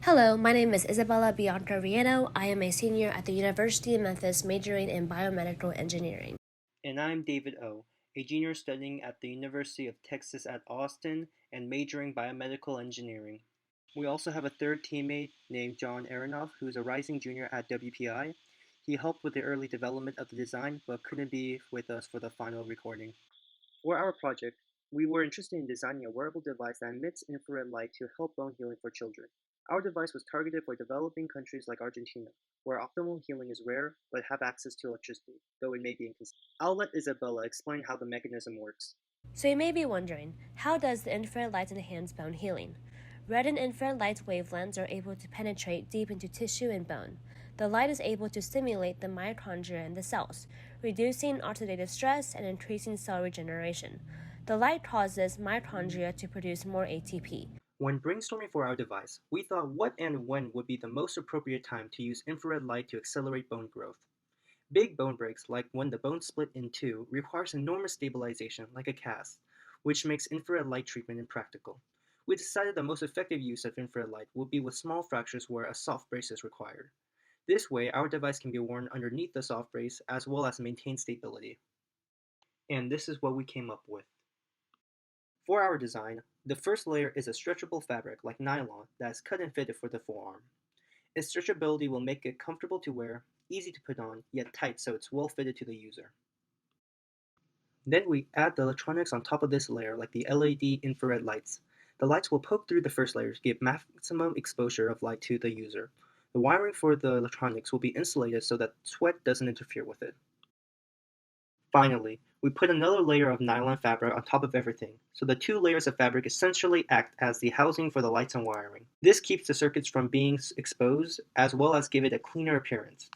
Hello, my name is Isabella Bianca Rieno. I am a senior at the University of Memphis majoring in biomedical engineering. And I'm David O, a junior studying at the University of Texas at Austin and majoring biomedical engineering. We also have a third teammate named John Aronoff, who's a rising junior at WPI. He helped with the early development of the design but couldn't be with us for the final recording. For our project, we were interested in designing a wearable device that emits infrared light to help bone healing for children. Our device was targeted for developing countries like Argentina, where optimal healing is rare but have access to electricity, though it may be inconsistent. I'll let Isabella explain how the mechanism works. So you may be wondering, how does the infrared light enhance bone healing? Red and infrared light wavelengths are able to penetrate deep into tissue and bone. The light is able to stimulate the mitochondria in the cells, reducing oxidative stress and increasing cell regeneration. The light causes mitochondria to produce more ATP. When brainstorming for our device, we thought what and when would be the most appropriate time to use infrared light to accelerate bone growth. Big bone breaks, like when the bone split in two, requires enormous stabilization, like a cast, which makes infrared light treatment impractical. We decided the most effective use of infrared light would be with small fractures where a soft brace is required. This way, our device can be worn underneath the soft brace as well as maintain stability. And this is what we came up with. For our design, the first layer is a stretchable fabric like nylon that is cut and fitted for the forearm. Its stretchability will make it comfortable to wear, easy to put on, yet tight so it's well fitted to the user. Then we add the electronics on top of this layer like the LED infrared lights. The lights will poke through the first layer to give maximum exposure of light to the user. The wiring for the electronics will be insulated so that sweat doesn't interfere with it. Finally, we put another layer of nylon fabric on top of everything, so the two layers of fabric essentially act as the housing for the lights and wiring. This keeps the circuits from being exposed, as well as give it a cleaner appearance.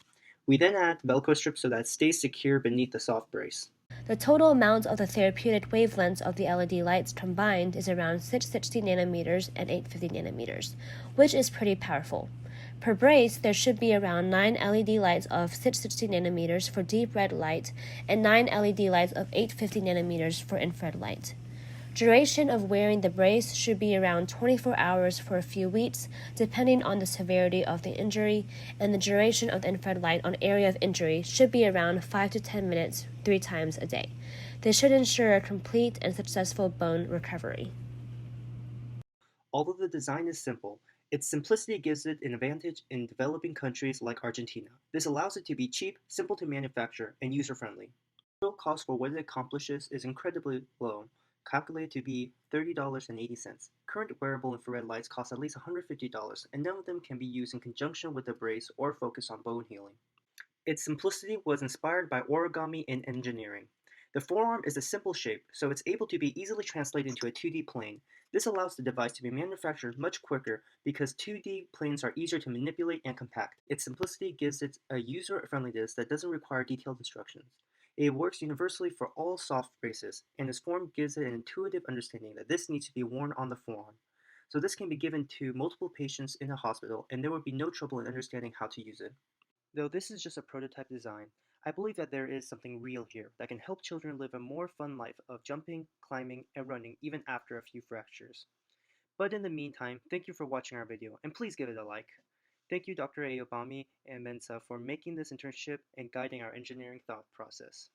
We then add Velcro strips so that it stays secure beneath the soft brace. The total amount of the therapeutic wavelengths of the LED lights combined is around 660 nanometers and 850 nanometers, which is pretty powerful. Per brace, there should be around 9 LED lights of 660 nanometers for deep red light and 9 LED lights of 850 nanometers for infrared light. Duration of wearing the brace should be around 24 hours for a few weeks, depending on the severity of the injury, and the duration of the infrared light on area of injury should be around 5 to 10 minutes 3 times a day. This should ensure a complete and successful bone recovery. Although the design is simple, its simplicity gives it an advantage in developing countries like Argentina. This allows it to be cheap, simple to manufacture, and user-friendly. The total cost for what it accomplishes is incredibly low, calculated to be $30.80. Current wearable infrared lights cost at least $150, and none of them can be used in conjunction with a brace or focus on bone healing. Its simplicity was inspired by origami in engineering. The forearm is a simple shape, so it's able to be easily translated into a 2D plane. This allows the device to be manufactured much quicker because 2D planes are easier to manipulate and compact. Its simplicity gives it a user-friendliness that doesn't require detailed instructions. It works universally for all soft braces, and its form gives it an intuitive understanding that this needs to be worn on the forearm. So this can be given to multiple patients in a hospital, and there would be no trouble in understanding how to use it. Though this is just a prototype design, I believe that there is something real here that can help children live a more fun life of jumping, climbing, and running even after a few fractures. But in the meantime, thank you for watching our video, and please give it a like. Thank you Dr. Ayobami and Mensa for making this internship and guiding our engineering thought process.